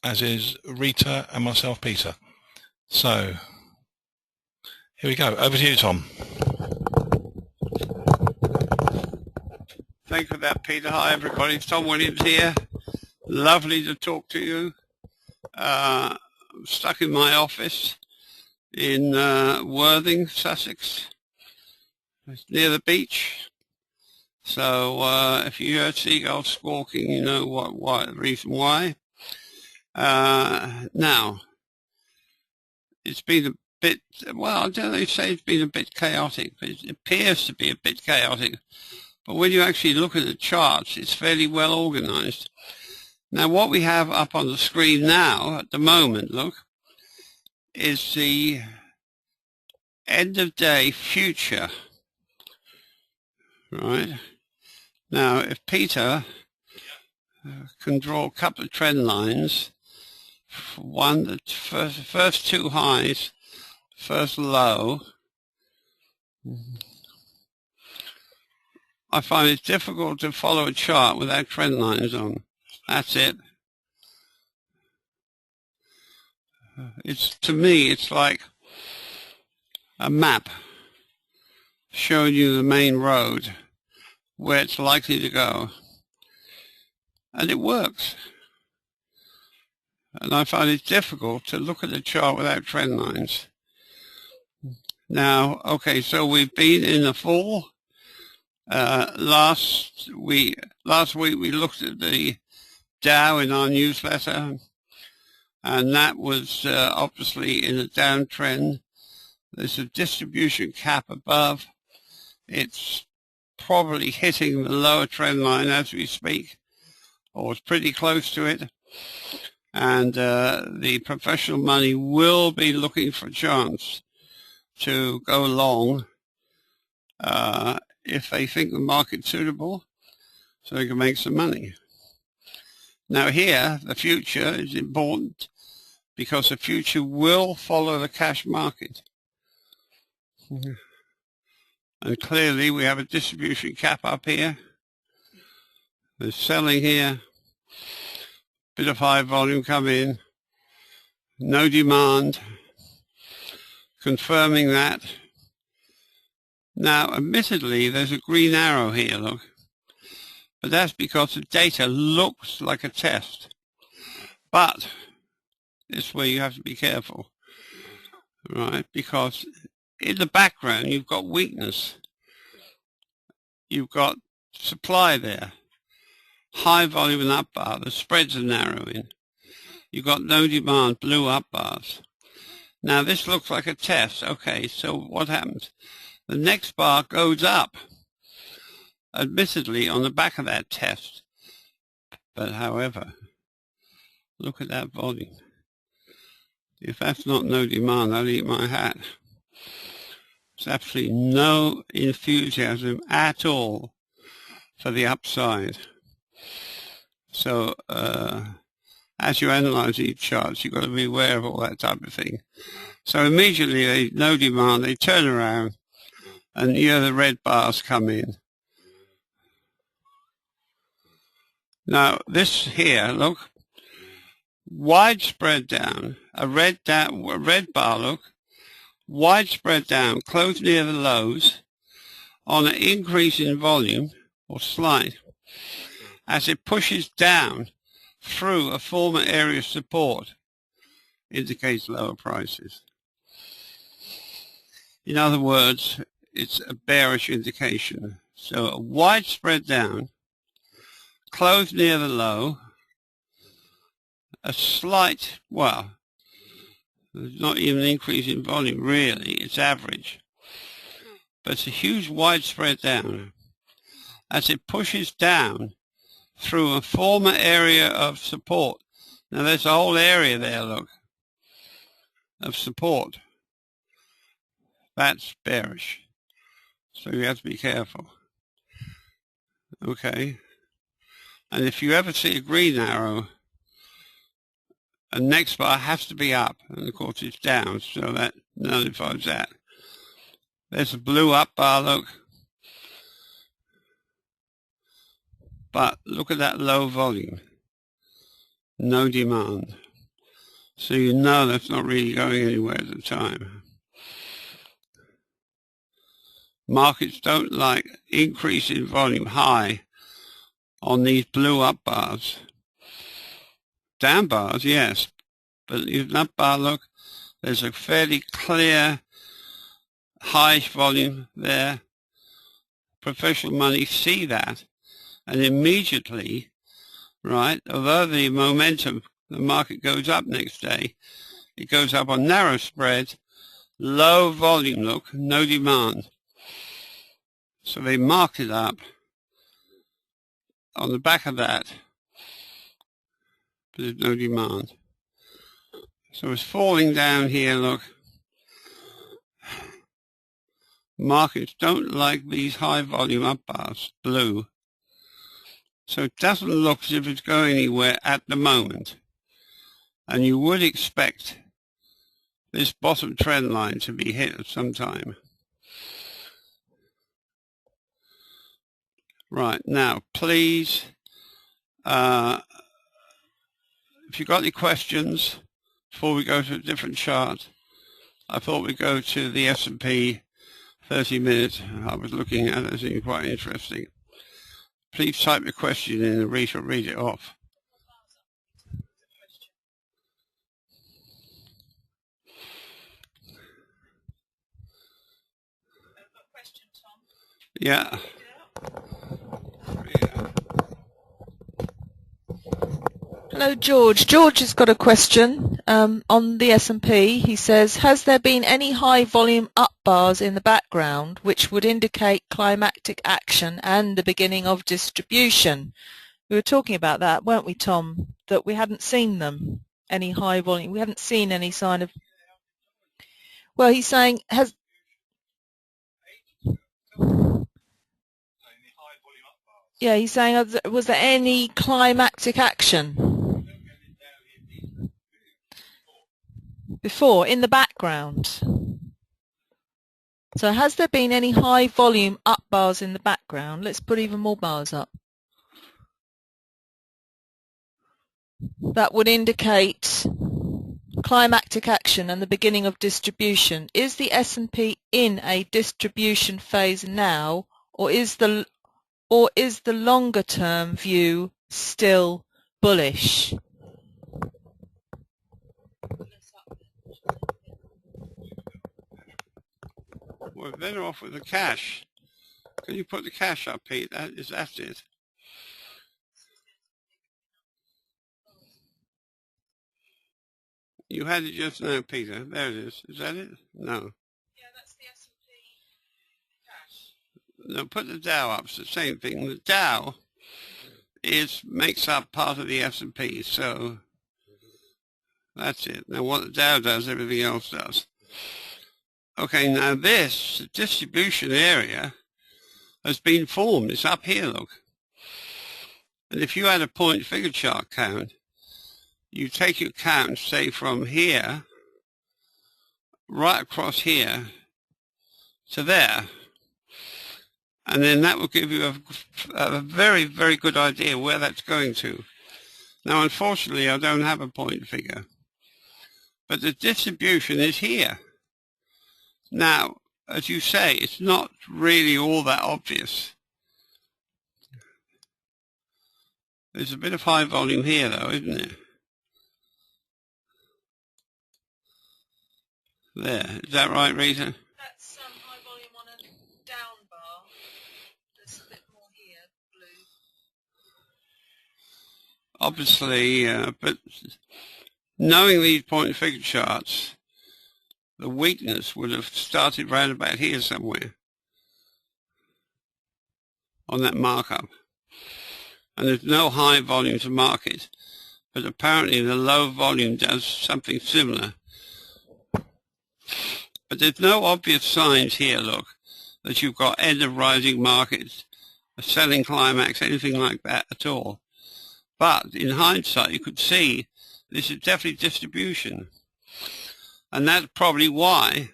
as is Rita and myself, Peter. So here we go. Over to you, Tom. Thanks for that, Peter. Hi, everybody. It's Tom Williams here. Lovely to talk to you. I'm stuck in my office in Worthing, Sussex. It's near the beach. So if you heard seagulls squawking, you know the reason why. Now, it's been a bit, well, I don't know, they say it's been a bit chaotic, but it appears to be a bit chaotic. But when you actually look at the charts, it's fairly well organized. Now, what we have up on the screen now, at the moment, look, is the end of day future. Right? Now, if Peter can draw a couple of trend lines, one, the first two highs, first low, I find it difficult to follow a chart without trend lines on. That's it. To me, it's like a map showing you the main road, where it's likely to go. And it works. And I find it difficult to look at the chart without trend lines. Now, okay, so we've been in the fall. Last week we looked at the Dow in our newsletter, and that was obviously in a downtrend. There's a distribution cap above. It's probably hitting the lower trend line as we speak, or it's pretty close to it. And the professional money will be looking for a chance to go long if they think the market's suitable, so they can make some money. Now here, the future is important because the future will follow the cash market. And clearly we have a distribution cap up here. There's selling here. Bit of high volume come in. No demand. Confirming that. Now, admittedly, there's a green arrow here, look. But that's because the data looks like a test. But this is where you have to be careful, right? Because in the background, you've got weakness. You've got supply there. High volume and up bar. The spreads are narrowing. You've got no demand, blue up bars. Now, this looks like a test. Okay, so what happens? The next bar goes up, admittedly, on the back of that test. But however, look at that volume. If that's not no demand, I'll eat my hat. There's absolutely no enthusiasm at all for the upside. So as you analyze these charts, you've got to be aware of all that type of thing. So immediately, no demand, they turn around, and here the red bars come in. Now, this here, look, widespread down, a red bar, look, widespread down, close near the lows, on an increase in volume, or slight, as it pushes down through a former area of support, indicates lower prices. In other words, it's a bearish indication. So a widespread down, close near the low, a slight, well, there's not even an increase in volume really, it's average. But it's a huge widespread down as it pushes down through a former area of support. Now there's a whole area there, look, of support. That's bearish. So you have to be careful. Okay. And if you ever see a green arrow, a next bar has to be up. And of course it's down, so that nullifies that. There's a blue up bar, look. But look at that low volume. No demand. So you know that's not really going anywhere at the time. Markets don't like increase in volume high on these blue up bars. Down bars, yes, but in that bar, look, there's a fairly clear high volume there. Professional money see that, and immediately, right, although the momentum, the market goes up next day, it goes up on narrow spread, low volume, look, no demand. So they marked it up on the back of that, but there's no demand. So it's falling down here, look. Markets don't like these high volume up bars, blue. So it doesn't look as if it's going anywhere at the moment. And you would expect this bottom trend line to be hit at some time. Right, now please, if you've got any questions before we go to a different chart, I thought we'd go to the S&P 30 minutes. I was looking at it, it seemed quite interesting. Please type your question in and Rita will read it off. Yeah. Hello, George. George has got a question on the S&P. He says, has there been any high volume up bars in the background which would indicate climactic action and the beginning of distribution? We were talking about that, weren't we, Tom? That we hadn't seen them, any high volume. We hadn't seen any sign of... Well, he's saying, Yeah, he's saying, was there any climactic action before, in the background? So has there been any high volume up bars in the background? Let's put even more bars up. That would indicate climactic action and the beginning of distribution. Is the S&P in a distribution phase now, or is the longer term view still bullish? We're better off with the cash. Can you put the cash up, Pete? That's it. You had it just now, Peter. There it is. Is that it? No. Yeah, that's the S&P cash. No, put the Dow up. It's the same thing. The Dow makes up part of the S&P, so that's it. Now what the Dow does, everything else does. Okay, now this distribution area has been formed. It's up here, look. And if you had a point figure chart count, you take your count, say from here, right across here to there. And then that will give you a very, very good idea where that's going to. Now, unfortunately, I don't have a point figure. But the distribution is here. Now, as you say, it's not really all that obvious. There's a bit of high volume here, though, isn't it? There. Is that right, Rita? That's high volume on a down bar. There's a bit more here, blue. Obviously, but knowing these point and figure charts, the weakness would have started right about here somewhere on that markup. And there's no high volume to market, but apparently the low volume does something similar. But there's no obvious signs here, look, that you've got end of rising markets, a selling climax, anything like that at all. But in hindsight, you could see this is definitely distribution. And that's probably why,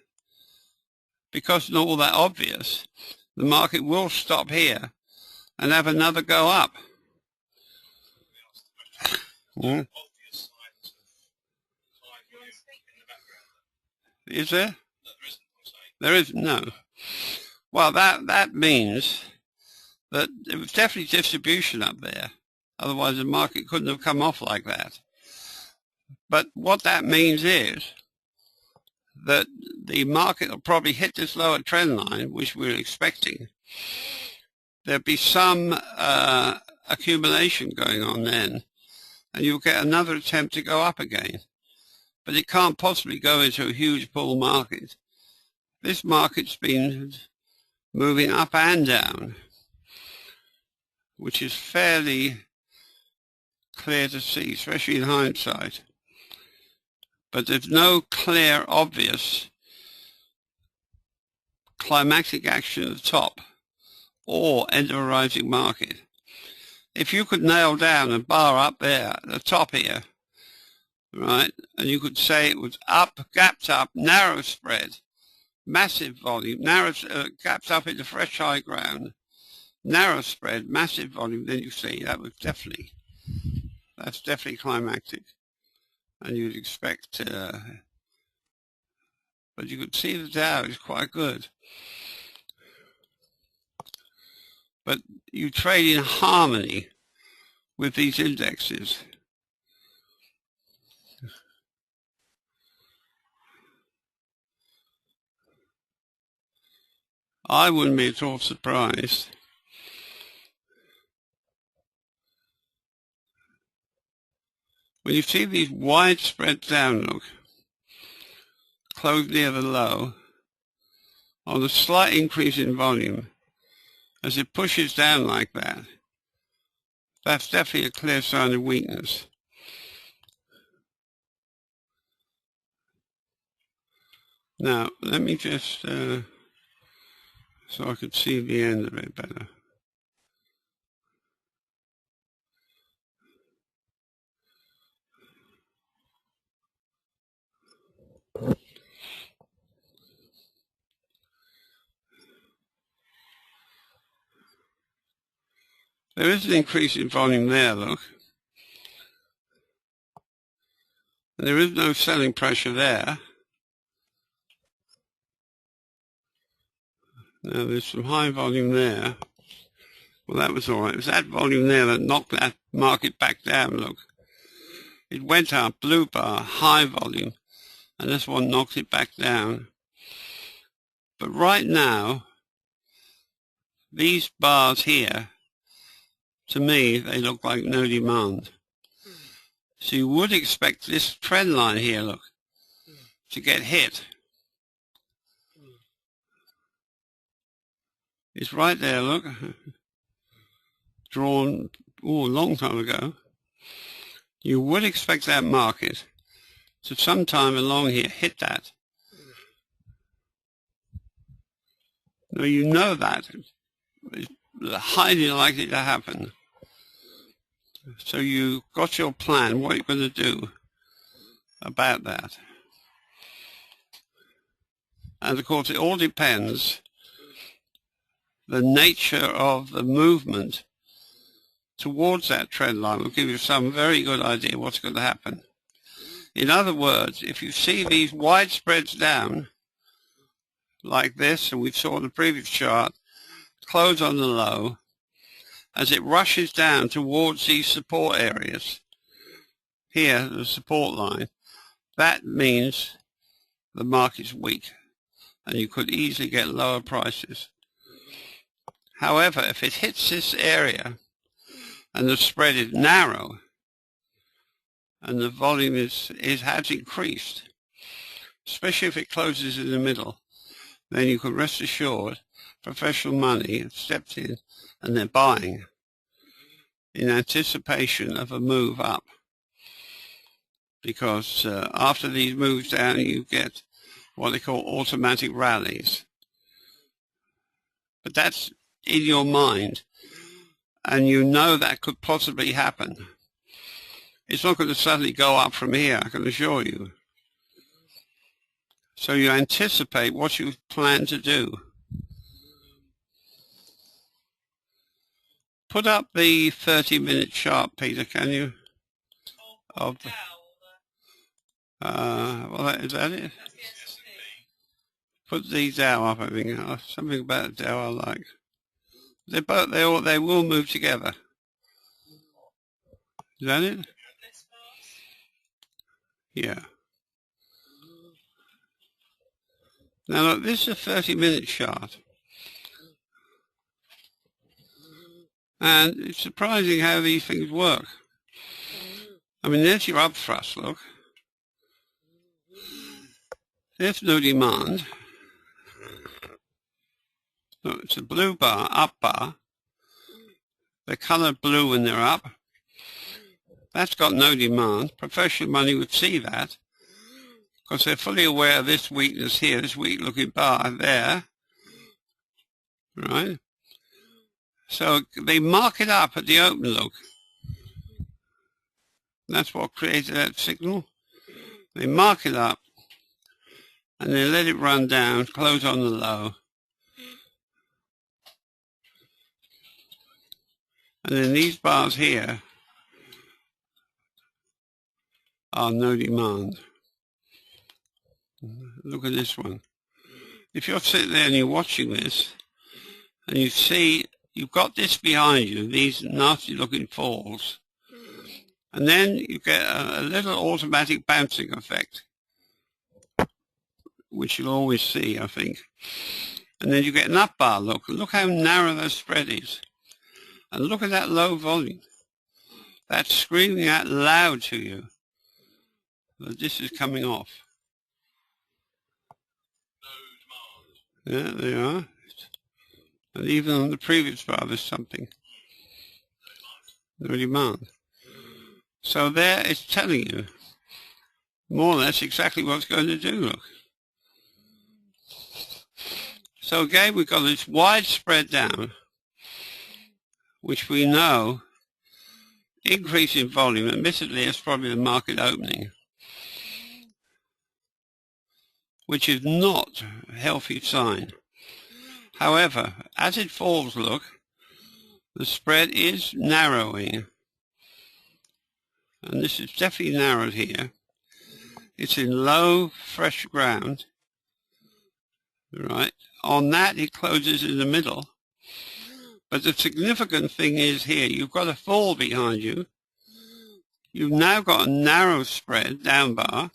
because it's not all that obvious, the market will stop here and have another go up. Is there? There isn't, no. Well, that means that it was definitely distribution up there. Otherwise, the market couldn't have come off like that. But what that means is that the market will probably hit this lower trend line, which we're expecting. There'll be some accumulation going on then, and you'll get another attempt to go up again. But it can't possibly go into a huge bull market. This market's been moving up and down, which is fairly clear to see, especially in hindsight. But there's no clear, obvious climactic action at the top or end of a rising market. If you could nail down a bar up there at the top here, right, and you could say it was up, gapped up, narrow spread, massive volume, narrow gaps up into fresh high ground, narrow spread, massive volume, then you see that was that's definitely climactic. And you'd expect, but you could see the Dow is quite good. But you trade in harmony with these indexes. I wouldn't be at all surprised when you see these wide spreads down, look, close near the low, on a slight increase in volume, as it pushes down like that, that's definitely a clear sign of weakness. Now, let me just, so I could see the end of it better. There is an increase in volume there, look. And there is no selling pressure there. Now there's some high volume there. Well, that was all right. It was that volume there that knocked that market back down, look. It went up, blue bar, high volume, and this one knocked it back down. But right now, these bars here, to me, they look like no demand. So you would expect this trend line here, look, to get hit. It's right there, look. Drawn, a long time ago. You would expect that market to sometime along here hit that. Now you know that. It's highly likely to happen. So you got your plan, what you're going to do about that. And of course it all depends the nature of the movement towards that trend line will give you some very good idea what's going to happen. In other words, if you see these wide spreads down like this, and we saw in the previous chart, close on the low, as it rushes down towards these support areas, here, the support line, that means the market's weak, and you could easily get lower prices. However, if it hits this area, and the spread is narrow, and the volume has increased, especially if it closes in the middle, then you can rest assured professional money have stepped in and they're buying in anticipation of a move up. Because after these moves down, you get what they call automatic rallies. But that's in your mind, and you know that could possibly happen. It's not going to suddenly go up from here, I can assure you. So you anticipate what you plan to do. Put up the 30-minute chart, Peter, can you? Well, is that it? Put the Dow up, I think. Something about the Dow I like. They will move together. Is that it? Yeah. Now look, this is a 30-minute chart. And it's surprising how these things work. I mean, there's your up thrust, look. There's no demand. Look, it's a blue bar, up bar. They're coloured blue when they're up. That's got no demand. Professional money would see that, because they're fully aware of this weakness here, this weak-looking bar there. Right? So they mark it up at the open, look. That's what created that signal. They mark it up, and they let it run down, close on the low. And then these bars here are no demand. Look at this one. If you're sitting there and you're watching this, and you see you've got this behind you, these nasty looking falls, and then you get a little automatic bouncing effect, which you'll always see, I think. And then you get an up bar, look. Look how narrow that spread is. And look at that low volume. That's screaming out loud to you that this is coming off. Yeah, they are. And even on the previous bar, there's something. No demand. So there it's telling you more or less exactly what it's going to do, look. So again, we've got this wide spread down, which we know increase in volume. Admittedly, it's probably the market opening, which is not a healthy sign. However, as it falls, look, the spread is narrowing. And this is definitely narrowed here. It's in low, fresh ground. Right. On that, it closes in the middle. But the significant thing is here, you've got a fall behind you. You've now got a narrow spread, down bar,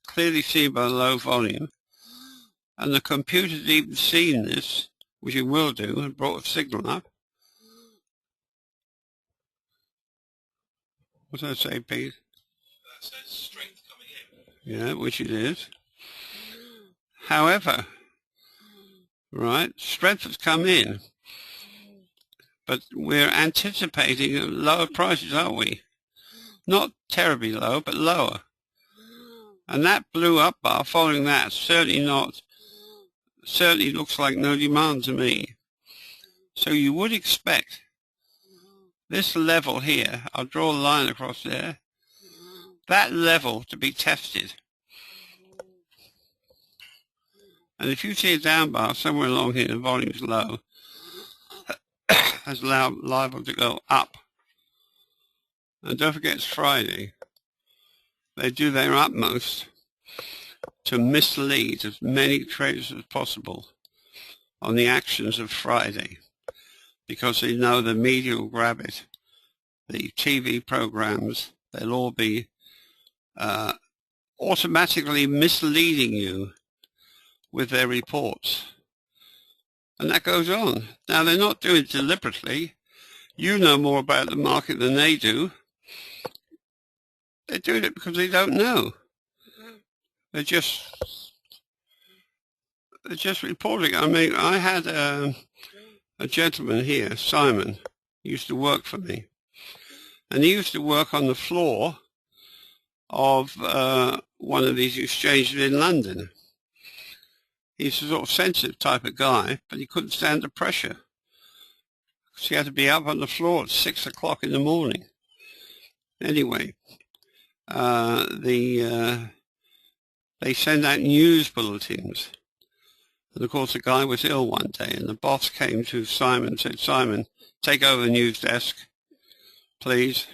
clearly seen by low volume. And the computer's even seen this, which it will do, and brought a signal up. What did I say, Pete? That says strength coming in. Yeah, which it is. However, right, strength has come in. But we're anticipating lower prices, aren't we? Not terribly low, but lower. And that blue up bar following that certainly looks like no demand to me. So you would expect this level here, I'll draw a line across there, that level to be tested. And if you see a down bar somewhere along here, the volume's low, that's liable to go up. And don't forget it's Friday. They do their utmost to mislead as many traders as possible on the actions of Friday, because they know the media will grab it. The TV programs, they'll all be automatically misleading you with their reports. And that goes on. Now, they're not doing it deliberately. You know more about the market than they do. They're doing it because they don't know. They're just reporting. I mean, I had a gentleman here, Simon, he used to work for me. And he used to work on the floor of one of these exchanges in London. He's a sort of sensitive type of guy, but he couldn't stand the pressure. So he had to be up on the floor at 6 o'clock in the morning. Anyway, they send out news bulletins. And of course the guy was ill one day, and the boss came to Simon and said, "Simon, take over the news desk, please."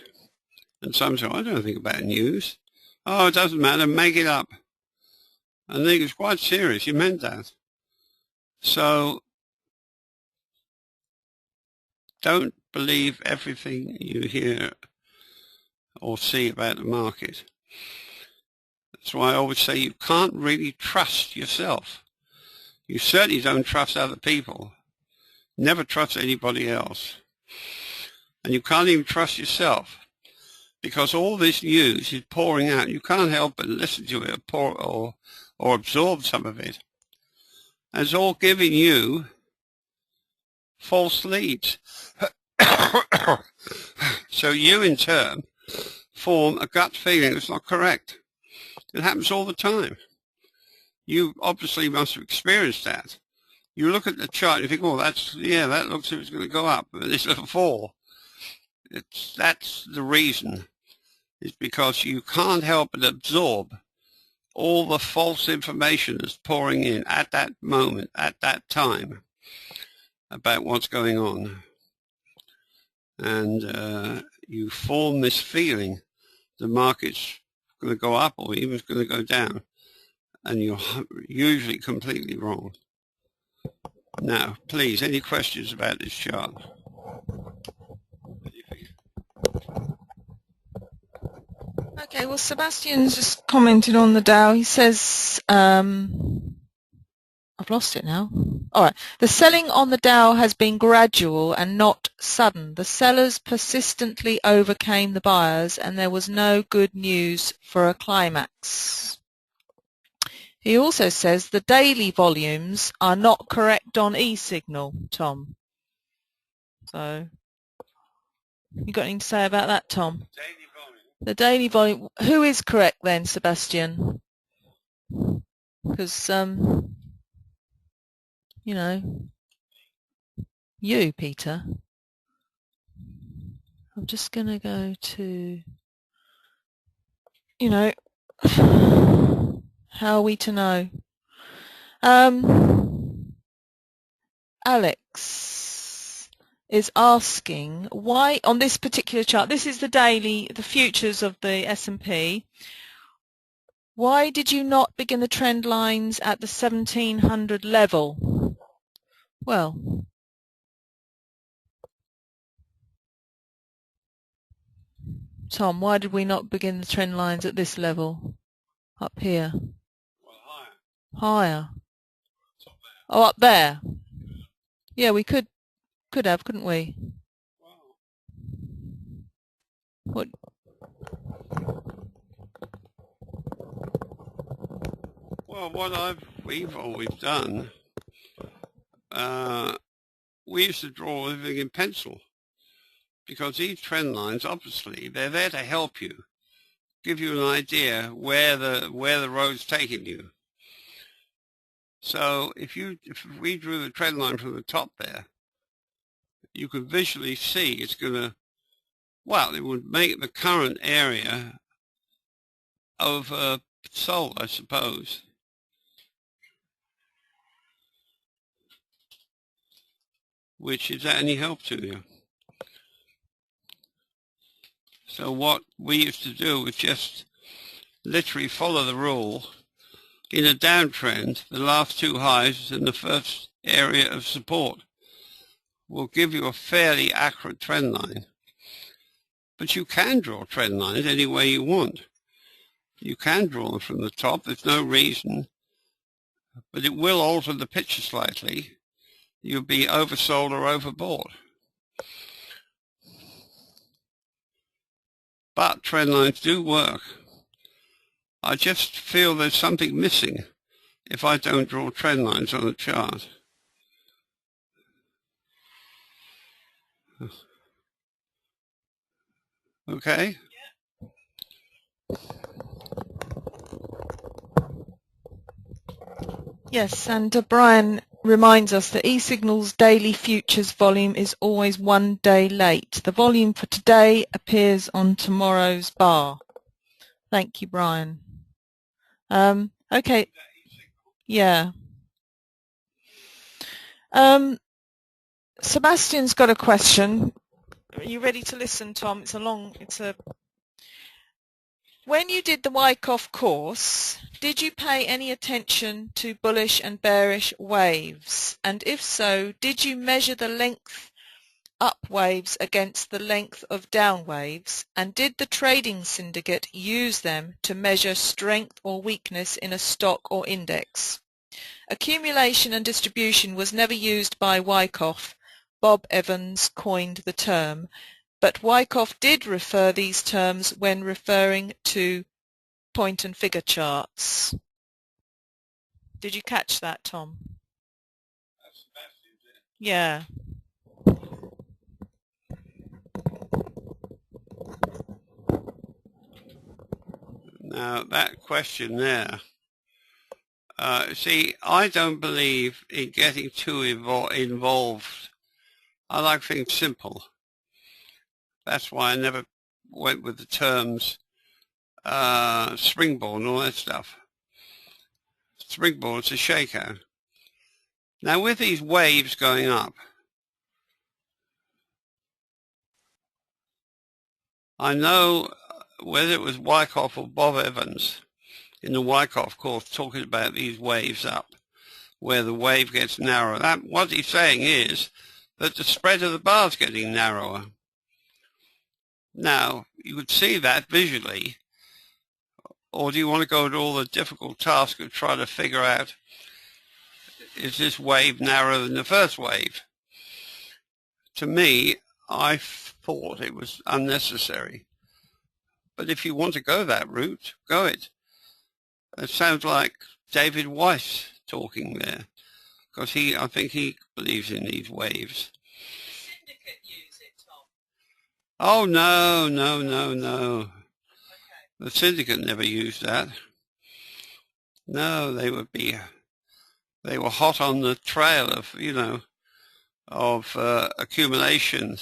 And Simon said, "I don't think about news. Oh, it doesn't matter. Make it up. I think it's quite serious. You meant that. So don't believe everything you hear or see about the market. That's why I always say you can't really trust yourself. You certainly don't trust other people. Never trust anybody else. And you can't even trust yourself, because all this news is pouring out. You can't help but listen to it or absorb some of it. And it's all giving you false leads. So you, in turn, form a gut feeling that's not correct. It happens all the time. You obviously must have experienced that. You look at the chart and you think, oh, that looks like it's going to go up, but this little fall. That's the reason. It's because you can't help but absorb all the false information that's pouring in at that moment, at that time, about what's going on. And you form this feeling the market's going to go up or even going to go down, and you're usually completely wrong. Now, please, any questions about this chart? Okay, well, Sebastian's just commented on the Dow. He says, I've lost it now. All right. The selling on the Dow has been gradual and not sudden. The sellers persistently overcame the buyers, and there was no good news for a climax. He also says the daily volumes are not correct on e-signal, Tom. So, you got anything to say about that, Tom? Daily volume. The daily volume. Who is correct then, Sebastian? Because, you know, you, Peter. I'm just going to go to, you know, how are we to know? Alex is asking why on this particular chart, this is the daily, the futures of the S&P, why did you not begin the trend lines at the 1700 level? Well, Tom, why did we not begin the trend lines at this level? Up here? Well, higher. Higher? Oh, up there? Yeah, we could have, couldn't we? Well, What? Well, what we've always done, we used to draw everything in pencil, because these trend lines, obviously, they're there to help you, give you an idea where the road's taking you. So if we drew the trend line from the top there, you could visually see it's going to, well, it would make the current area oversold, I suppose. Which is that any help to you? So what we used to do was just literally follow the rule. In a downtrend, the last two highs in the first area of support will give you a fairly accurate trend line. But you can draw trend lines any way you want. You can draw them from the top, there's no reason, but it will alter the picture slightly. You'll be oversold or overbought. But trend lines do work. I just feel there's something missing if I don't draw trend lines on a chart. Okay? Yes, and Brian reminds us that eSignal's daily futures volume is always 1 day late. The volume for today appears on tomorrow's bar. Thank you, Brian. Okay. Yeah. Sebastian's got a question. Are you ready to listen, Tom? When you did the Wyckoff course, did you pay any attention to bullish and bearish waves? And if so, did you measure the length up waves against the length of down waves? And did the trading syndicate use them to measure strength or weakness in a stock or index? Accumulation and distribution was never used by Wyckoff. Bob Evans coined the term, but Wyckoff did refer these terms when referring to point and figure charts. Did you catch that, Tom? Yeah. Now, that question there, see, I don't believe in getting too involved. I like things simple. That's why I never went with the terms springboard and all that stuff. Springboard's a shakeout. Now, with these waves going up, I know whether it was Wyckoff or Bob Evans in the Wyckoff course talking about these waves up, where the wave gets narrower. What he's saying is that the spread of the bar is getting narrower. Now, you would see that visually, or do you want to go to all the difficult task of trying to figure out, is this wave narrower than the first wave? To me, I thought it was unnecessary. But if you want to go that route, go it. It sounds like David Weiss talking there, because I think he believes in these waves. Syndicate use it, Tom? Oh, no. Okay. The syndicate never used that. No, they were hot on the trail of accumulation,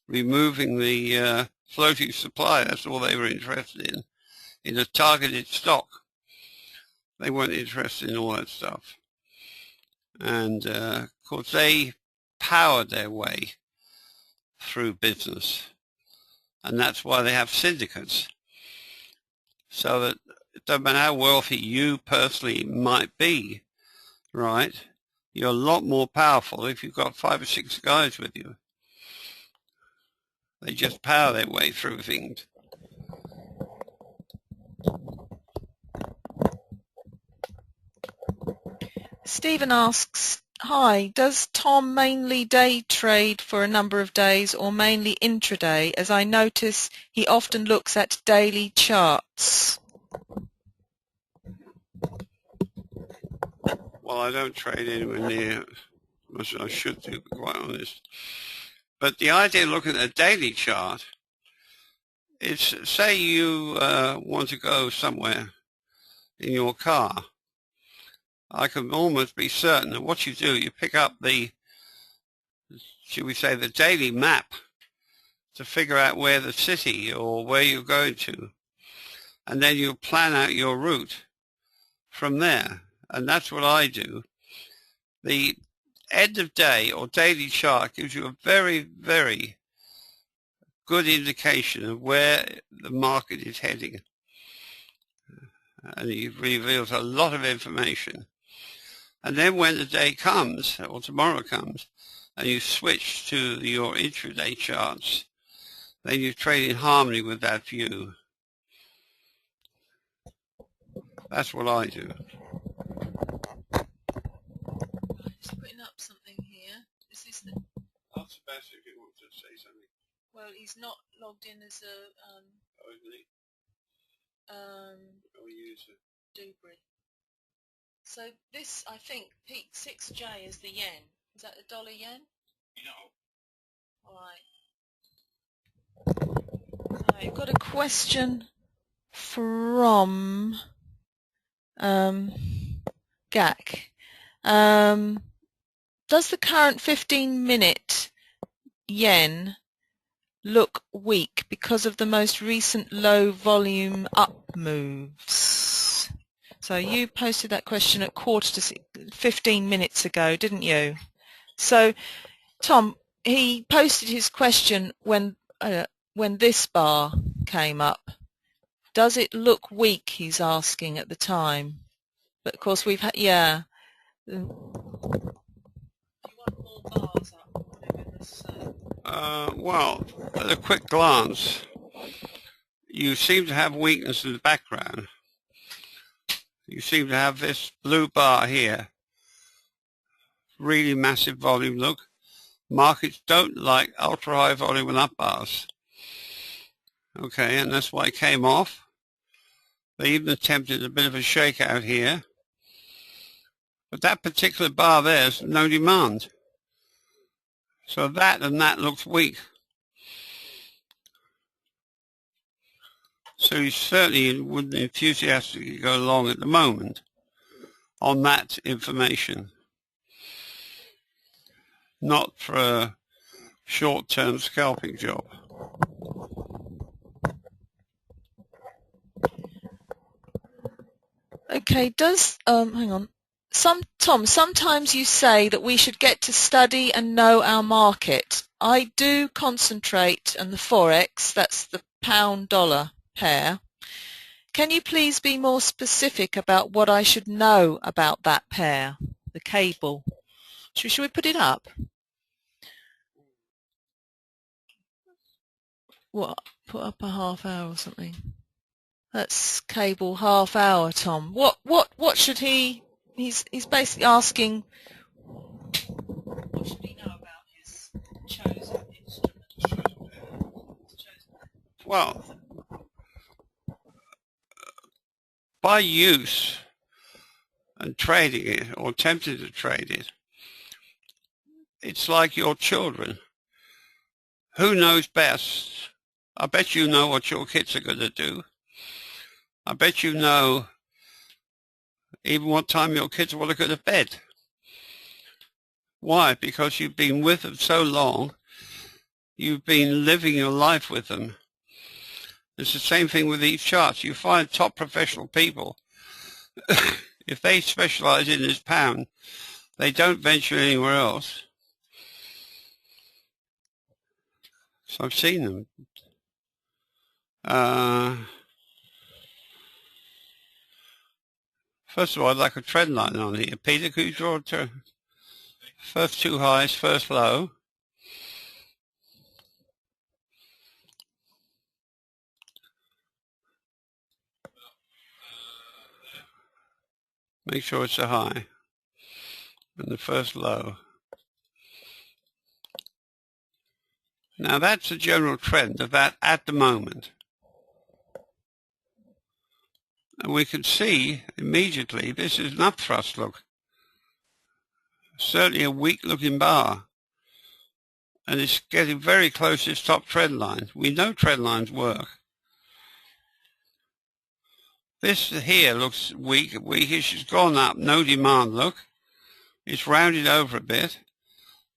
removing the floating supply. That's all they were interested in a targeted stock. They weren't interested in all that stuff. And of course, they powered their way through business. And that's why they have syndicates. So that it doesn't matter how wealthy you personally might be, right? You're a lot more powerful if you've got 5 or 6 guys with you. They just power their way through things. Stephen asks, hi, does Tom mainly day trade for a number of days or mainly intraday, as I notice he often looks at daily charts? Well, I don't trade anywhere near as much as I should do, to be quite honest. But the idea of looking at a daily chart is, say you want to go somewhere in your car. I can almost be certain that what you do, you pick up the, should we say, the daily map to figure out where the city or where you're going to. And then you plan out your route from there. And that's what I do. The end of day or daily chart gives you a very, very good indication of where the market is heading. And it reveals a lot of information. And then when the day comes, or tomorrow comes, and you switch to your intraday charts, then you trade in harmony with that view. That's what I do. Just putting up something here. Is this the... Ask Sebastian if he wants to say something. Well, he's not logged in as a user. Dubry. So this, I think, Pete, 6J is the yen. Is that the dollar yen? No. All right. I've got a question from GAC. Does the current 15-minute yen look weak because of the most recent low volume up moves? So you posted that question at 15 minutes ago, didn't you? So Tom, he posted his question when this bar came up. Does it look weak, he's asking at the time. But of course we've had, yeah. You want more bars up, whatever this, well, at a quick glance, you seem to have weakness in the background. You seem to have this blue bar here. Really massive volume look. Markets don't like ultra high volume and up bars. Okay, and that's why it came off. They even attempted a bit of a shakeout here. But that particular bar there's no demand. So that and that looks weak. So you certainly wouldn't enthusiastically go along at the moment on that information. Not for a short-term scalping job. Okay, hang on. Tom, sometimes you say that we should get to study and know our market. I do concentrate on the Forex, that's the pound-dollar pair. Can you please be more specific about what I should know about that pair, the cable? Should we put it up? What? Put up a half hour or something. That's cable half hour, Tom. What should he? He's basically asking. What should he know about his chosen instrument? Well, by use and trading it or attempting to trade it, it's like your children. Who knows best? I bet you know what your kids are going to do. I bet you know even what time your kids want to go to bed. Why? Because you've been with them so long. You've been living your life with them. It's the same thing with these charts. You find top professional people, if they specialize in this pound, they don't venture anywhere else. So I've seen them. First of all, I'd like a trend line on here. Peter, could you draw it to first two highs, first low? Make sure it's a high. And the first low. Now that's a general trend of that at the moment. And we can see immediately this is an upthrust look. Certainly a weak looking bar. And it's getting very close to its top trend line. We know trend lines work. This here looks weakish. It's gone up, no demand look. It's rounded over a bit.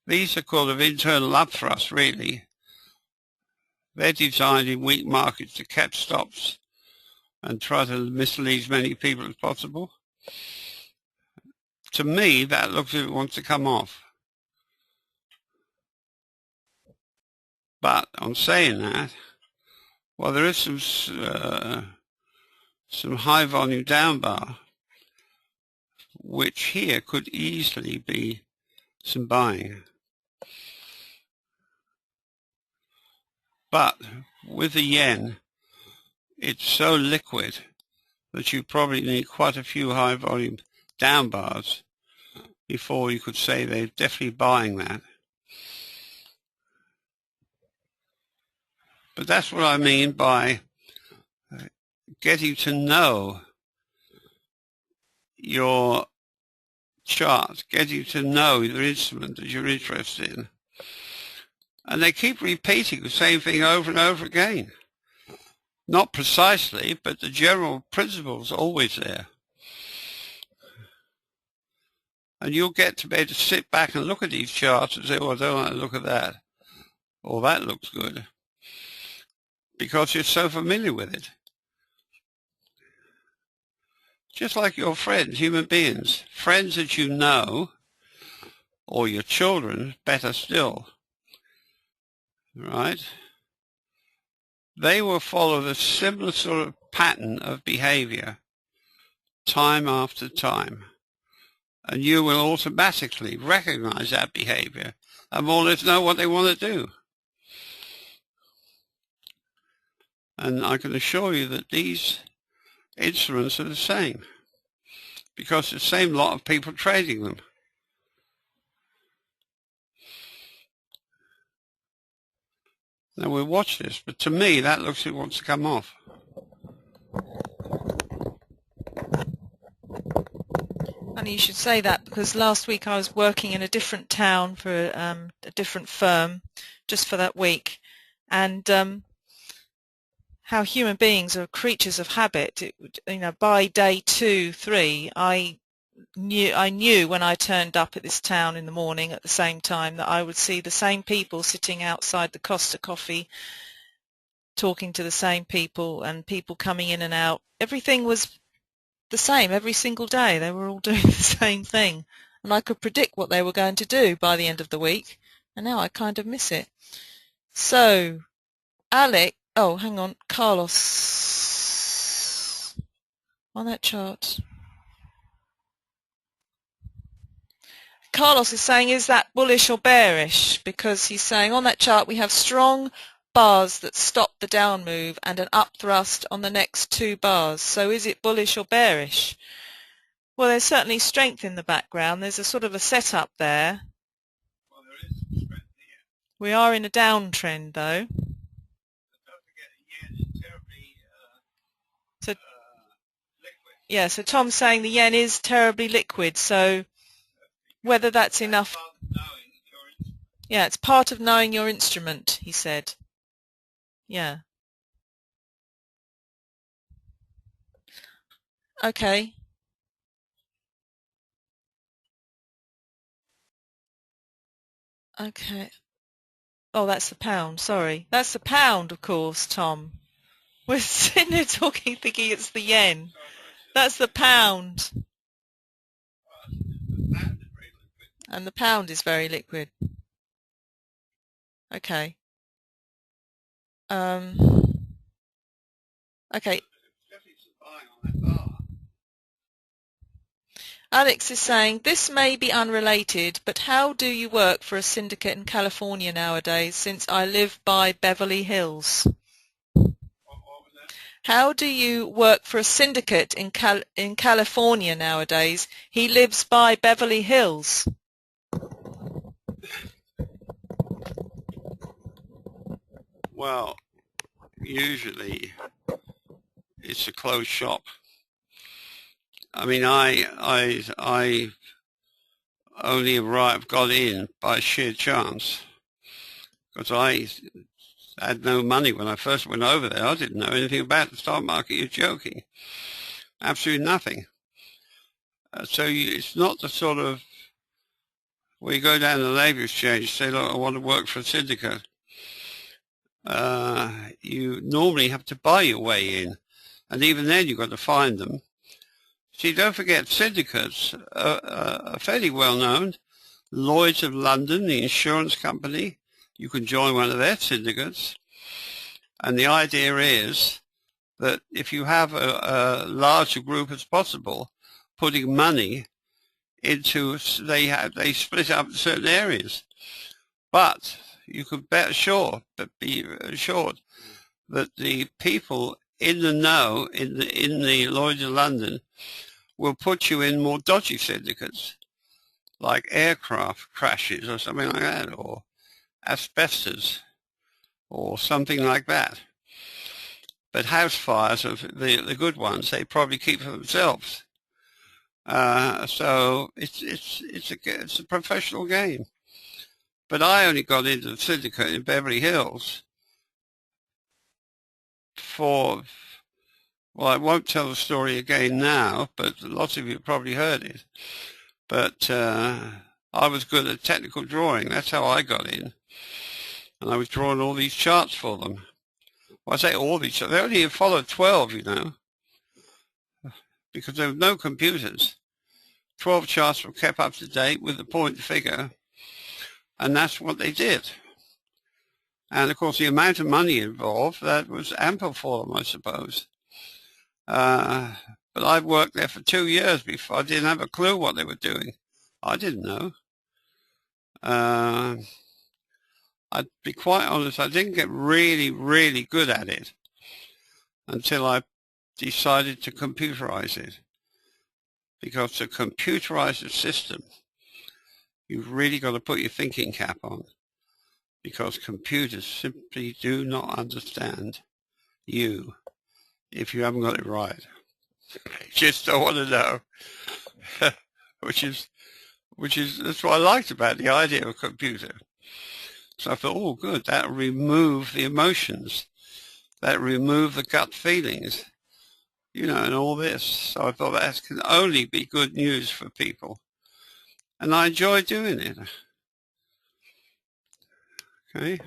These are called of internal upthrust really. They're designed in weak markets to catch stops and try to mislead as many people as possible. To me, that looks as if it wants to come off. But on saying that, well, there is some high volume down bar, which here could easily be some buying. But with the yen, it's so liquid that you probably need quite a few high volume down bars before you could say they're definitely buying that. But that's what I mean by getting to know your chart, getting to know your instrument that you're interested in. And they keep repeating the same thing over and over again. Not precisely, but the general principle's always there. And you'll get to be able to sit back and look at these charts and say, oh, I don't want to look at that. Or that looks good. Because you're so familiar with it. Just like your friends, human beings. Friends that you know, or your children, better still. Right? They will follow the similar sort of pattern of behavior time after time, and you will automatically recognize that behavior and more or less know what they want to do. And I can assure you that these instruments are the same, because the same lot of people trading them. Now we'll watch this, but to me that looks like it wants to come off. Funny you should say that, because last week I was working in a different town for a different firm just for that week, and how human beings are creatures of habit. By day 2, 3, I knew when I turned up at this town in the morning at the same time that I would see the same people sitting outside the Costa Coffee talking to the same people, and people coming in and out. Everything was the same every single day. They were all doing the same thing, and I could predict what they were going to do by the end of the week, and now I kind of miss it. So Alec, oh hang on, Carlos on that chart. Carlos is saying, is that bullish or bearish? Because he's saying on that chart we have strong bars that stop the down move and an up thrust on the next 2 bars. So is it bullish or bearish? Well, there's certainly strength in the background. There's a sort of a setup there. Well, there is some strength here. We are in a downtrend though. But don't forget, the yen is terribly liquid. Yeah, so Tom's saying the yen is terribly liquid, so whether that's enough. Yeah, it's part of knowing your instrument, he said. Yeah. Okay. Okay. Oh, that's the pound, sorry. That's the pound, of course, Tom. We're sitting there talking, thinking it's the yen. That's the pound. And the pound is very liquid. Okay. Okay. Alex is saying, this may be unrelated, but how do you work for a syndicate in California nowadays, since I live by Beverly Hills? How do you work for a syndicate in California nowadays? He lives by Beverly Hills. Well, usually it's a closed shop. I mean, I only got in by sheer chance, because I had no money when I first went over there. I didn't know anything about the stock market. You're joking. Absolutely nothing. So it's not the sort of where you go down to the Labour Exchange and say, look, I want to work for a syndicate. You normally have to buy your way in, and even then you've got to find them. See, don't forget, syndicates are fairly well known. Lloyd's of London, the insurance company, you can join one of their syndicates, and the idea is that if you have a larger group as possible putting money into, they split up in certain areas, but you could be assured that the people in the know in the Lloyd's of London will put you in more dodgy syndicates, like aircraft crashes or something like that, or asbestos, or something like that. But house fires are the good ones. They probably keep for themselves. So it's a professional game. But I only got into the syndicate in Beverly Hills for, well, I won't tell the story again now, but lots of you have probably heard it. But I was good at technical drawing. That's how I got in. And I was drawing all these charts for them. Well, I say all these charts. They only followed 12, you know, because there were no computers. 12 charts were kept up to date with the point figure, and that's what they did. And, of course, the amount of money involved, that was ample for them, I suppose. But I worked there for 2 years before. I didn't have a clue what they were doing. I didn't know. I'd be quite honest, I didn't get really, really good at it until I decided to computerize it. Because to computerize the system, you've really got to put your thinking cap on, because computers simply do not understand you if you haven't got it right. They just don't want to know. which is that's what I liked about the idea of a computer. So I thought, oh good, that'll remove the emotions, that'll remove the gut feelings, you know, and all this. So I thought that can only be good news for people. And I enjoy doing it. Okay.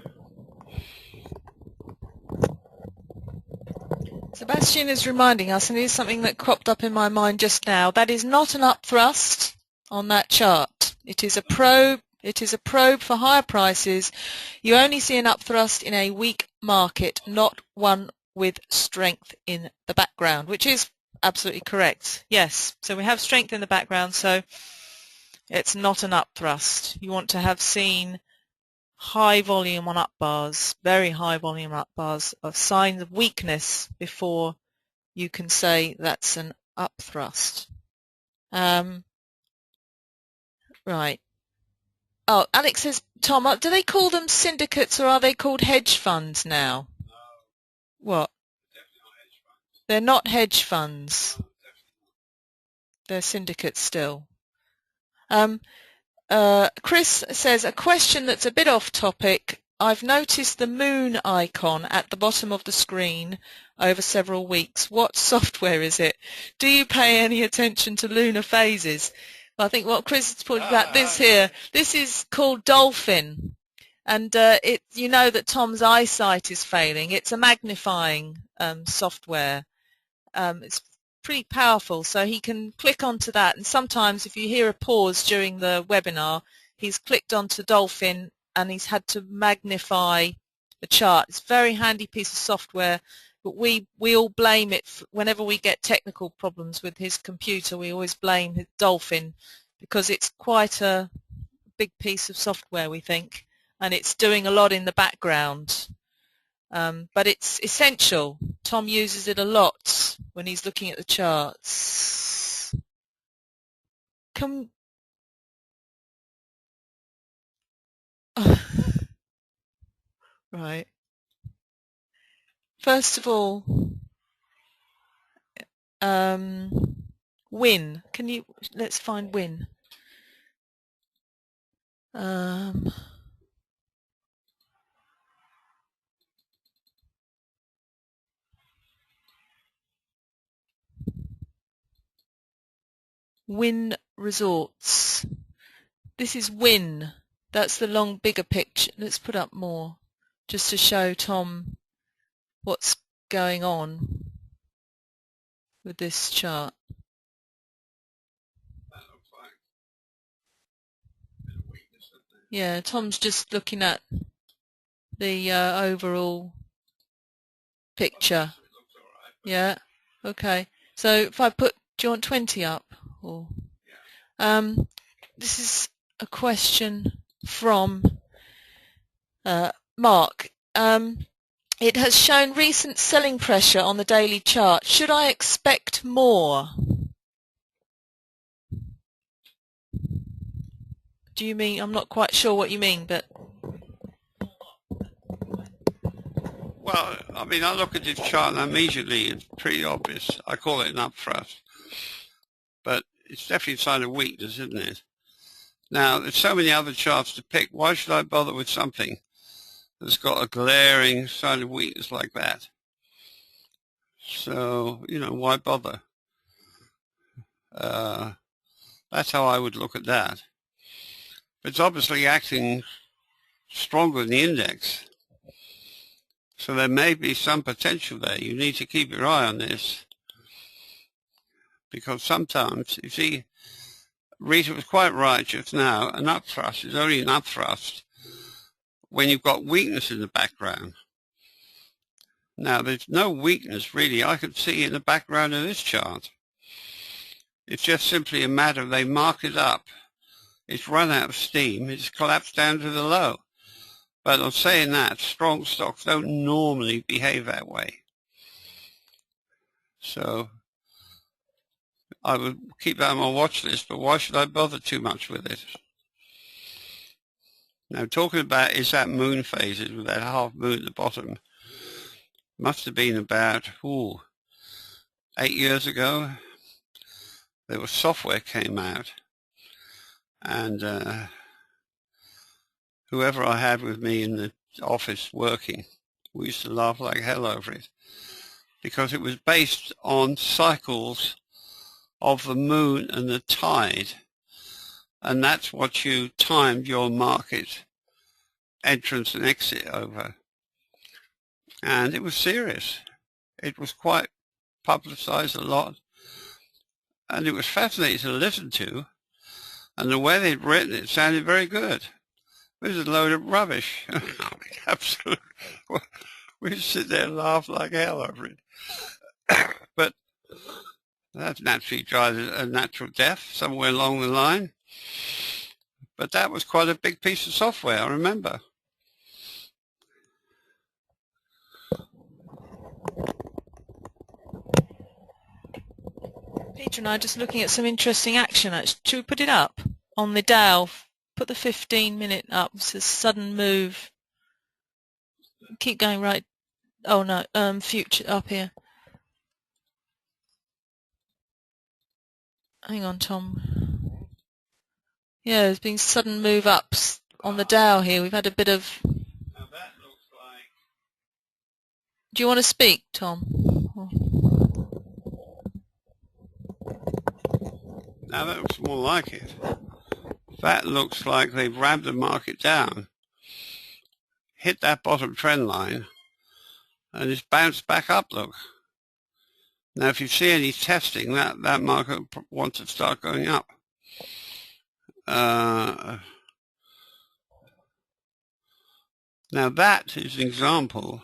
Sebastian is reminding us, and it is something that cropped up in my mind just now, that is not an upthrust on that chart. It is a probe. It is a probe for higher prices. You only see an upthrust in a weak market, not one with strength in the background, which is absolutely correct. Yes, so we have strength in the background, so it's not an upthrust. You want to have seen high volume on up bars, very high volume up bars, of signs of weakness before you can say that's an upthrust. Right. Oh, Alex says, Tom, do they call them syndicates or are they called hedge funds now? No. What? They're not hedge funds. They're syndicates still. Chris says, a question that's a bit off topic. I've noticed the moon icon at the bottom of the screen over several weeks. What software is it? Do you pay any attention to lunar phases? Well, I think what Chris has put about this here, this is called Dolphin. And you know that Tom's eyesight is failing. It's a magnifying software. It's pretty powerful, so he can click onto that, and sometimes if you hear a pause during the webinar, he's clicked onto Dolphin and he's had to magnify the chart. It's a very handy piece of software, but we all blame it whenever we get technical problems with his computer. We always blame his Dolphin because it's quite a big piece of software, we think, and it's doing a lot in the background. But it's essential. Tom uses it a lot when he's looking at the charts. Right. First of all, Win. Let's find Win. Win Resorts. This is Win. That's the long, bigger picture. Let's put up more just to show Tom what's going on with this chart. Yeah, Tom's just looking at the overall picture. Yeah, okay. So if I put, do you want 20 up? Or this is a question from Mark. It has shown recent selling pressure on the daily chart. Should I expect more? Do you mean, I'm not quite sure what you mean, but... Well, I mean, I look at this chart and immediately it's pretty obvious. I call it an upthrust. But it's definitely a sign of weakness, isn't it? Now, there's so many other charts to pick. Why should I bother with something that's got a glaring sign of weakness like that? So, you know, why bother? That's how I would look at that. It's obviously acting stronger than the index. So there may be some potential there. You need to keep your eye on this. Because sometimes, you see, Rita was quite right just now, an upthrust is only an upthrust when you've got weakness in the background. Now, there's no weakness really I could see in the background of this chart. It's just simply a matter of they mark it up. It's run out of steam. It's collapsed down to the low. But I'm saying that strong stocks don't normally behave that way. So I would keep that on my watch list, but why should I bother too much with it? Now, talking about is that moon phases with that half moon at the bottom, must have been about 8 years ago. There was software came out, and whoever I had with me in the office working, we used to laugh like hell over it, because it was based on cycles of the moon and the tide, and that's what you timed your market entrance and exit over. And it was serious. It was quite publicized a lot, and it was fascinating to listen to, and the way they'd written it sounded very good. It was a load of rubbish. Absolutely. We'd sit there and laugh like hell over it. But that naturally drives a natural death somewhere along the line. But that was quite a big piece of software, I remember. Peter and I are just looking at some interesting action. Should we put it up on the Dow? Put the 15-minute up. It says sudden move. Keep going right. Oh no, future up here. Hang on, Tom. Yeah, there's been sudden move ups on the Dow here. We've had a bit of. Now that looks like. Do you want to speak, Tom? Now that looks more like it. That looks like they've rammed the market down, hit that bottom trend line, and it's bounced back up, look. Now if you see any testing, that market wants to start going up. Now that is an example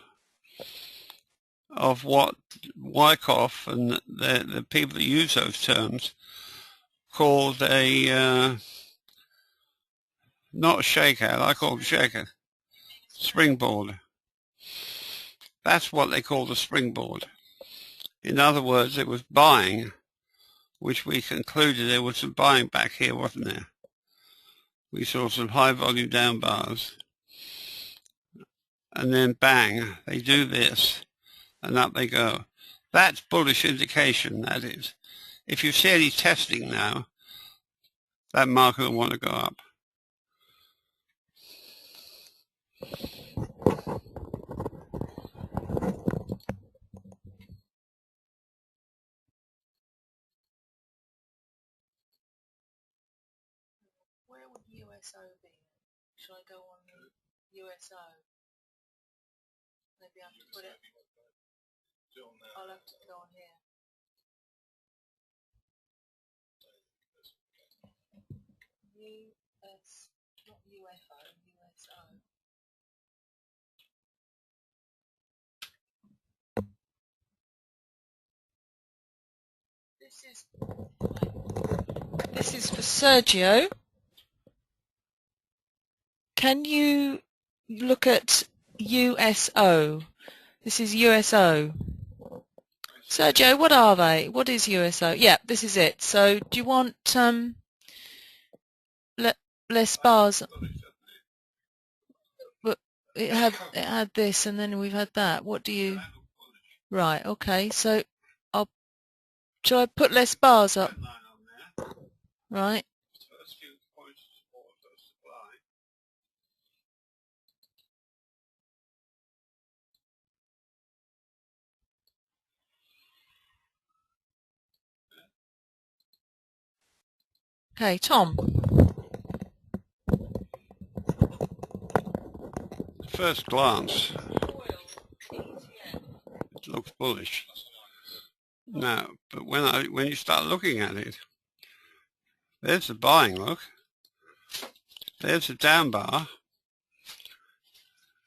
of what Wyckoff and the people that use those terms called a, not a shakeout, I call it a shakeout, springboard. That's what they call the springboard. In other words, it was buying, which we concluded there was some buying back here, wasn't there? We saw some high volume down bars, and then bang, they do this, and up they go. That's bullish indication, that is. If you see any testing now, that market will want to go up. Where would USO be? Shall I go on the USO? Maybe I have to put it. I'll have to go on here. US, not UFO, USO. This is for Sergio. Can you look at USO? This is USO. Sergio, what are they? What is USO? Yeah, this is it. So do you want less bars? But it had this, and then we've had that. What do you? Right. Okay. So shall I put less bars up? Right. Okay, Tom. First glance, it looks bullish. Now, but when you start looking at it, there's the buying, look. There's the down bar,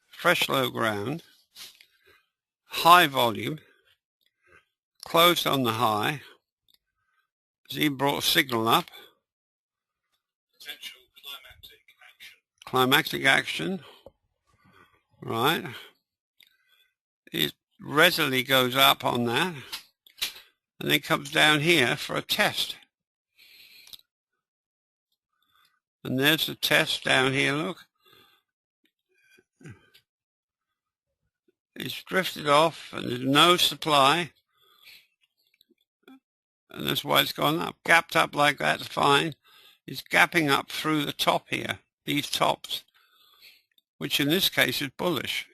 fresh low ground, high volume, closed on the high, has even brought a signal up. Potential climactic action. Climactic action, right. It readily goes up on that and then comes down here for a test. And there's the test down here, look. It's drifted off and there's no supply. And that's why it's gone up. Gapped up like that's fine. It's gapping up through the top here, these tops, which in this case is bullish.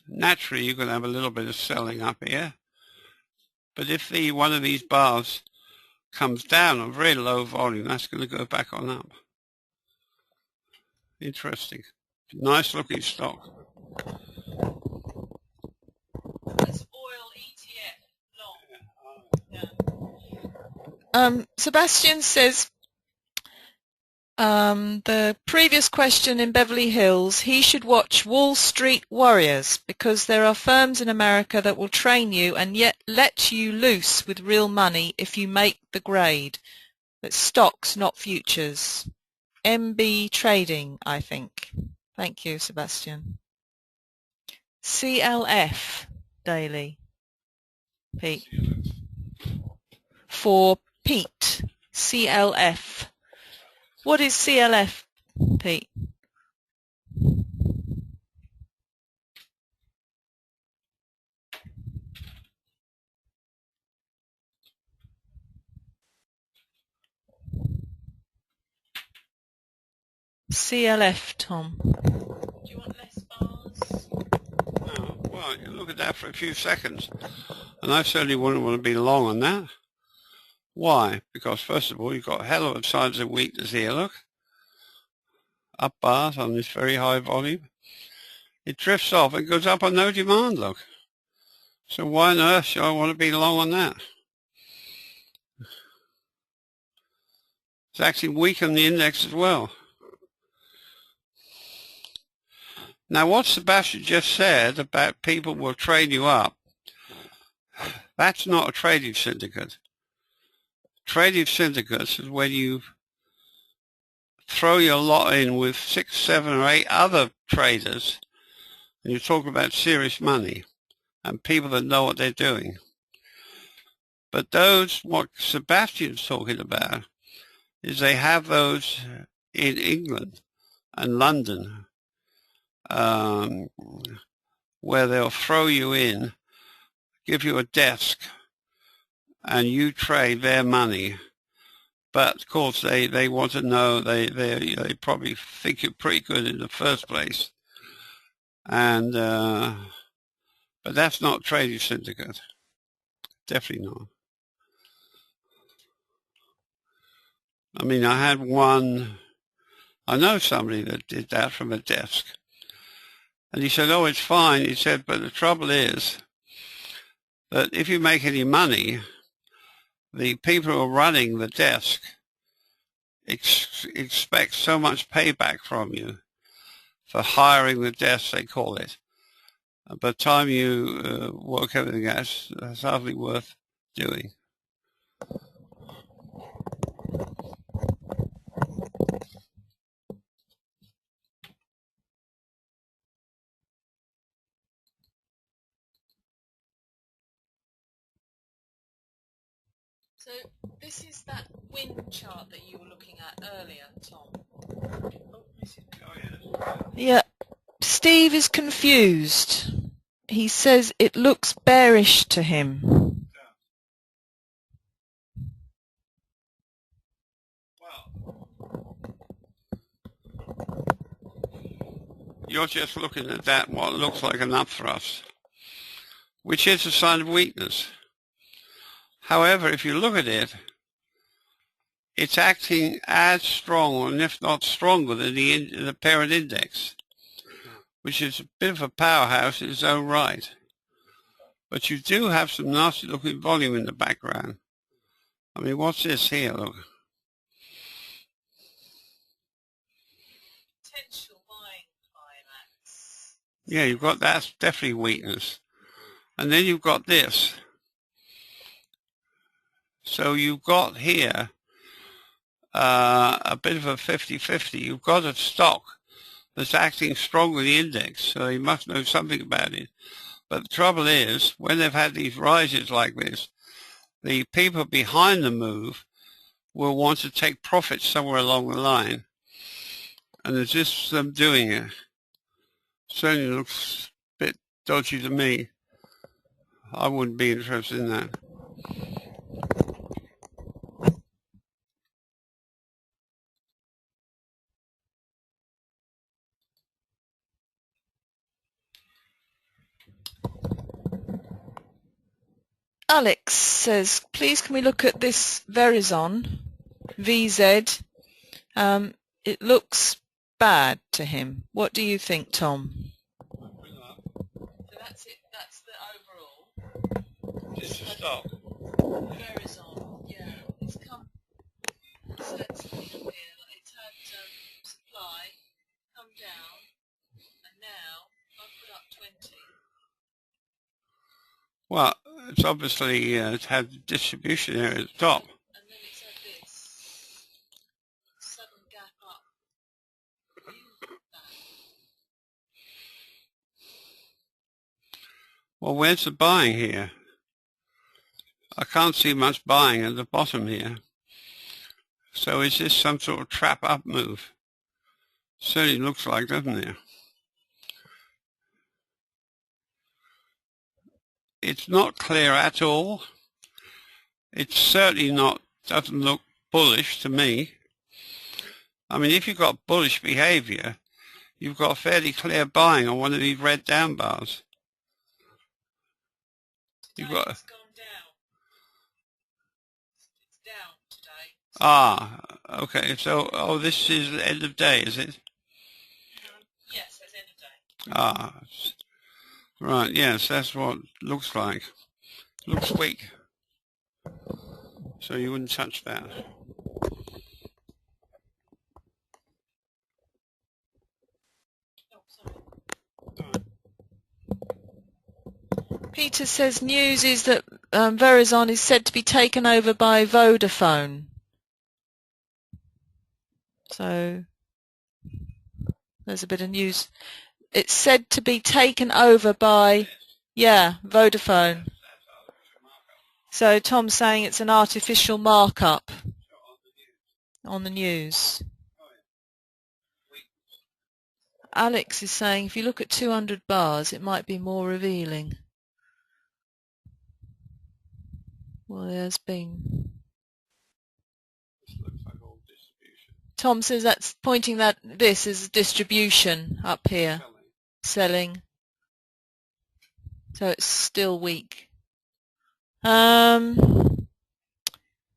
Naturally, you're going to have a little bit of selling up here. But if one of these bars comes down on very low volume, that's going to go back on up. Interesting. Nice looking stock. That's oil ETF long. Yeah. Sebastian says the previous question in Beverly Hills, he should watch Wall Street Warriors because there are firms in America that will train you and yet let you loose with real money if you make the grade. That's stocks, not futures. MB Trading, I think. Thank you, Sebastian. CLF Daily. Pete. For Pete. CLF. What is CLF, Pete? CLF, Tom. Do you want less bars? No, well, you look at that for a few seconds, and I certainly wouldn't want to be long on that. Why? Because first of all, you've got a hell of a signs of weakness here, look. Up bars on this very high volume. It drifts off and goes up on no demand, look. So why on earth should I want to be long on that? It's actually weakened the index as well. Now what Sebastian just said about people will trade you up, that's not a trading syndicate. Trading syndicates is when you throw your lot in with 6, 7 or 8 other traders and you're talking about serious money and people that know what they're doing. But those, what Sebastian's talking about, is they have those in England and London where they'll throw you in, give you a desk, and you trade their money. But of course they want to know, they probably think you're pretty good in the first place. And but that's not trading syndicate. Definitely not. I mean, I had one, I know somebody that did that from a desk. And he said, oh, it's fine. He said, but the trouble is that if you make any money, the people who are running the desk expect so much payback from you for hiring the desk, they call it. By the time you work everything out, it's hardly worth doing. So this is that wind chart that you were looking at earlier, Tom. Yeah, Steve is confused. He says it looks bearish to him. You're just looking at that, what looks like an upthrust, which is a sign of weakness. However, if you look at it, it's acting as strong, and if not stronger, than the parent index, which is a bit of a powerhouse in its own right. But you do have some nasty looking volume in the background. I mean, what's this here? Look. Potential buying climax. Yeah, you've got that's definitely weakness. And then you've got this. So you've got here a bit of a 50-50. You've got a stock that's acting strong with the index, so you must know something about it. But the trouble is, when they've had these rises like this, the people behind the move will want to take profits somewhere along the line. And there's just them doing it. Certainly looks a bit dodgy to me. I wouldn't be interested in that. Alex says, please can we look at this Verizon, VZ? It looks bad to him. What do you think, Tom? So that's it. That's the overall. Just a stock. Verizon, yeah. It's come. It's had something up here. It's had supply come down, and now I've put up 20. Well, it's obviously it's had distribution there at the top. And then it's had this sudden gap up. Well, where's the buying here? I can't see much buying at the bottom here. So is this some sort of trap up move? Certainly looks like, doesn't it? It's not clear at all. It's certainly not, doesn't look bullish to me. I mean, if you've got bullish behavior, you've got fairly clear buying on one of these red down bars. You've got. It's gone down. It's down today. Ah, okay. So, this is the end of day, is it? Yes, it's end of day. Ah, right. Yes, that's what it looks like. Looks weak. So you wouldn't touch that. Peter says news is that Verizon is said to be taken over by Vodafone. So there's a bit of news. It's said to be taken over by, yeah, Vodafone. So Tom's saying it's an artificial markup on the news. Alex is saying if you look at 200 bars, it might be more revealing. Well, there's been. Tom says that's pointing that this is distribution up here, selling. So it's still weak.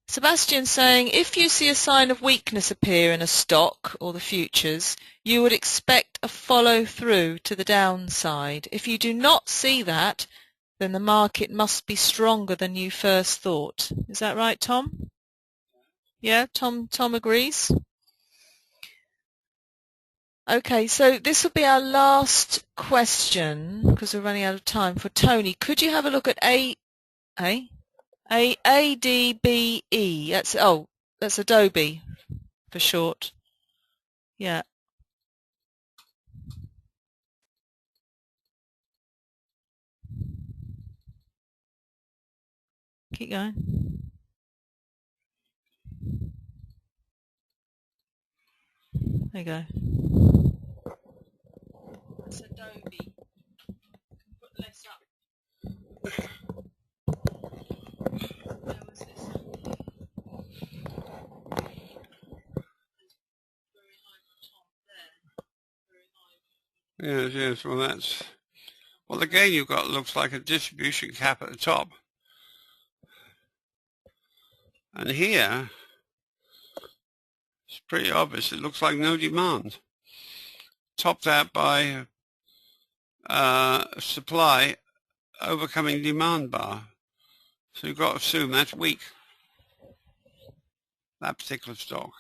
Sebastian saying if you see a sign of weakness appear in a stock or the futures, you would expect a follow through to the downside. If you do not see that, then the market must be stronger than you first thought. Is that right, Tom? Yeah, Tom agrees. Okay, so this will be our last question because we're running out of time. For Tony, could you have a look at ADBE? That's Adobe for short. Yeah. Keep going. There you go. That's Adobe. Put less up. Where was this? Very high for Tom there. Very high. Yes. Well, that's. Well, again, you've got looks like a distribution cap at the top. And here, it's pretty obvious. It looks like no demand. Topped out by supply overcoming demand bar. So you've got to assume that's weak. That particular stock.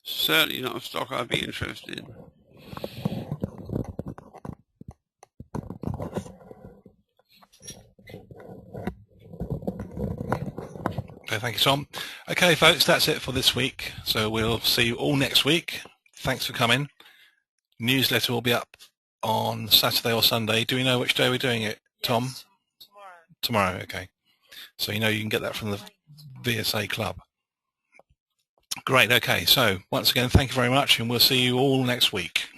Certainly not a stock I'd be interested in. Okay, thank you, Tom. Okay, folks, that's it for this week. So we'll see you all next week. Thanks for coming. Newsletter will be up on Saturday or Sunday. Do we know which day we're doing it, Tom? Yes, Tomorrow, okay. So you know you can get that from the VSA Club. Great, okay. So once again, thank you very much, and we'll see you all next week.